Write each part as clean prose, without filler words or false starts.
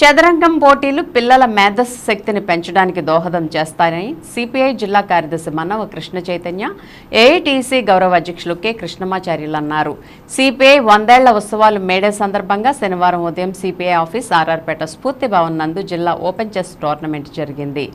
చదరంగం పోటీలు పిల్లల మేధస్సు శక్తిని పెంచడానికి దోహదం చేస్తాయని సిపిఐ జిల్లా కార్యదర్శి మన్నవ కృష్ణ చైతన్య, ఏఐటీసీ గౌరవ అధ్యక్షులు కె కృష్ణమాచార్యులు అన్నారు. సిపిఐ 100ఏళ్ల ఉత్సవాలు మేడే సందర్భంగా శనివారం ఉదయం సిపిఐ ఆఫీస్ ఆర్ఆర్పేట స్ఫూర్తి భవన్ నందు జిల్లా ఓపెన్ చెస్ టోర్నమెంట్ జరిగింది.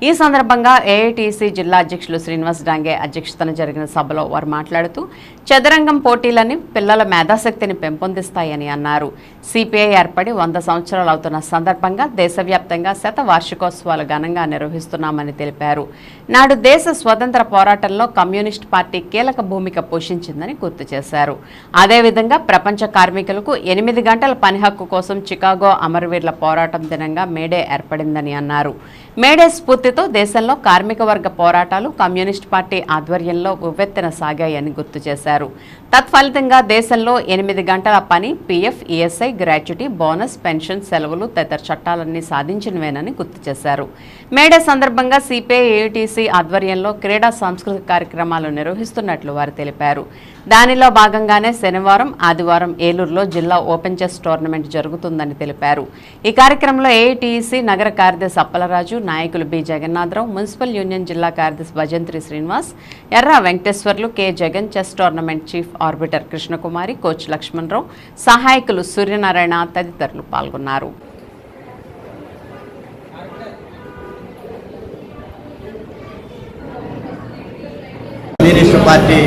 ఈ సందర్భంగా ఏఐటీసీ జిల్లా అధ్యక్షులు శ్రీనివాస్ డాంగే అధ్యక్షతన జరిగిన సభలో వారు మాట్లాడుతూ చదరంగం పోటీలని పిల్లల మేధాశక్తిని పెంపొందిస్తాయని అన్నారు. సిపిఐ ఏర్పడి 100 సంవత్సరాలు అవుతున్న సందర్భంగా దేశవ్యాప్తంగా వార్షికోత్సవాలు ఘనంగా నిర్వహిస్తున్నామని తెలిపారు. నాడు దేశ స్వతంత్ర పోరాటంలో కమ్యూనిస్ట్ పార్టీ కీలక భూమిక పోషించిందని గుర్తు చేశారు. అదేవిధంగా ప్రపంచ కార్మికులకు 8 గంటల పని హక్కు కోసం చికాగో అమరవీరుల పోరాటం దినంగా మేడే ఏర్పడిందని అన్నారు. మేడే స్ఫూర్తితో దేశంలో కార్మిక వర్గ పోరాటాలు కమ్యూనిస్ట్ పార్టీ ఆధ్వర్యంలో ఉవ్వెత్తున సాగాయని గుర్తు చేశారు. తత్ఫలితంగా దేశంలో 8 గంటల పని, PF, ESI, gratuity, bonus, pension, సెలవులు తదితర చట్టాలన్నీ సాధించినవేనని గుర్తు చేశారు. మేడే సందర్భంగా సిపిఐ ఏఐటీసీ ఆధ్వర్యంలో క్రీడా సాంస్కృతిక కార్యక్రమాలు నిర్వహిస్తున్నట్లు వారు తెలిపారు. దానిలో భాగంగానే శనివారం, ఆదివారం ఏలూరులో జిల్లా ఓపెన్ చెస్ టోర్నమెంట్ జరుగుతుందని తెలిపారు. ఈ కార్యక్రమంలో ఏఐటీసీ నగర కార్యదర్శి అప్పలరాజు, నాయకులు బి జగన్నాథరావు, మున్సిపల్ యూనియన్ జిల్లా కార్యదర్శి Bhajantri Srinivas, Erra Venkateswarlu, K Jagan, chess tournament chief arbiter Krishnakumari, coach Lakshmanarao, సహాయకులు సూర్యనారాయణ తదితరులు పాల్గొన్నారు. కమ్యూనిస్టు పార్టీ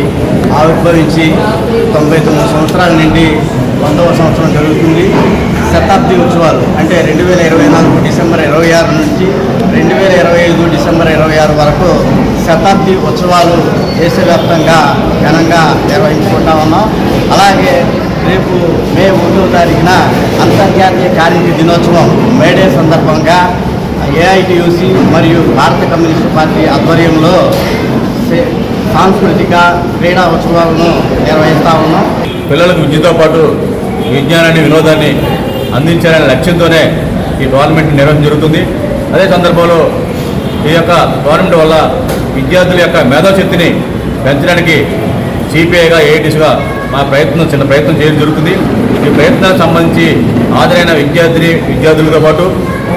ఆవిర్భవించి 99 సంవత్సరాల నుండి 100వ సంవత్సరం జరుగుతుంది. శతాబ్ది ఉత్సవాలు అంటే 2024 డిసెంబర్ 26 నుంచి 2025 డిసెంబర్ 26 వరకు శతాబ్ది ఉత్సవాలు దేశవ్యాప్తంగా ఘనంగా నిర్వహించుకుంటా ఉన్నాం. అలాగే రేపు మే 1వ తారీఖున అంతర్జాతీయ కార్మిక దినోత్సవం మేడే సందర్భంగా ఏఐటీయూసీ మరియు భారత కమ్యూనిస్టు పార్టీ ఆధ్వర్యంలో సాంస్కృతిక క్రీడా ఉత్సవాలను నిర్వహిస్తూ ఉన్నాం. పిల్లలకు విద్యతో పాటు విజ్ఞానాన్ని, వినోదాన్ని అందించాలనే లక్ష్యంతోనే ఈ టోర్నమెంట్ నిర్వహించడం జరుగుతుంది. అదే సందర్భంలో ఈ యొక్క టోర్నమెంట్ వల్ల విద్యార్థుల యొక్క మేధాశక్తిని పెంచడానికి సిపిఐగా, ఏఐటీసీగా మా చిన్న ప్రయత్నం చేయడం జరుగుతుంది. ఈ ప్రయత్నానికి సంబంధించి హాజరైన విద్యార్థులతో పాటు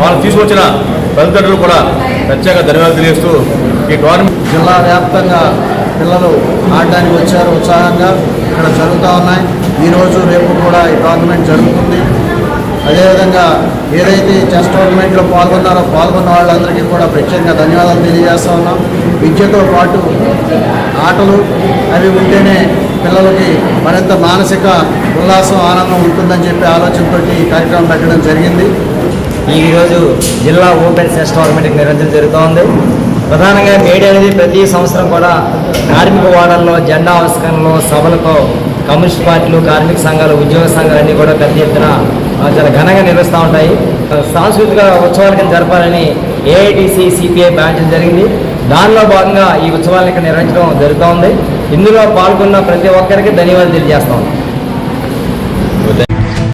వాళ్ళు తీసుకొచ్చిన తల్లిదండ్రులు కూడా ప్రత్యేక ధన్యవాదాలు తెలియజేస్తూ ఈ టోర్నమెంట్ జిల్లా వ్యాప్తంగా పిల్లలు ఆడడానికి వచ్చారు. ఉత్సాహంగా ఇక్కడ జరుగుతూ ఉన్నాయి. ఈరోజు రేపు కూడా ఈ టోర్నమెంట్ జరుగుతుంది. అదేవిధంగా ఏదైతే చెస్ టోర్నమెంట్లో పాల్గొన్న వాళ్ళందరికీ కూడా ప్రత్యేకంగా ధన్యవాదాలు తెలియజేస్తూ ఉన్నాం. విద్యతో పాటు ఆటలు అవి ఉంటేనే పిల్లలకి మరింత మానసిక ఉల్లాసం, ఆనందం ఉంటుందని చెప్పి ఆలోచనతో ఈ కార్యక్రమం పెట్టడం జరిగింది. ఈరోజు జిల్లా ఓపెన్ చెస్ టోర్నమెంట్ నిర్వహించడం జరుగుతోంది. ప్రధానంగా మేడే అనేది ప్రతి సంవత్సరం కూడా కార్మిక వాడల్లో జెండా ఆవిష్కరణలో సభలతో కమ్యూనిస్ట్ పార్టీలు, కార్మిక సంఘాలు, ఉద్యోగ సంఘాలు అన్నీ కూడా పెద్ద ఎత్తున చాలా ఘనంగా నిర్వహిస్తూ ఉంటాయి. సాంస్కృతిక ఉత్సవాల కింద జరపాలని ఏఐటీసీ, సిపిఐ బ్రాంచ్ జరిగింది. దానిలో భాగంగా ఈ ఉత్సవాలను ఇక్కడ నిర్వహించడం జరుగుతూ ఉంది. ఇందులో పాల్గొన్న ప్రతి ఒక్కరికి ధన్యవాదాలు తెలియజేస్తాం.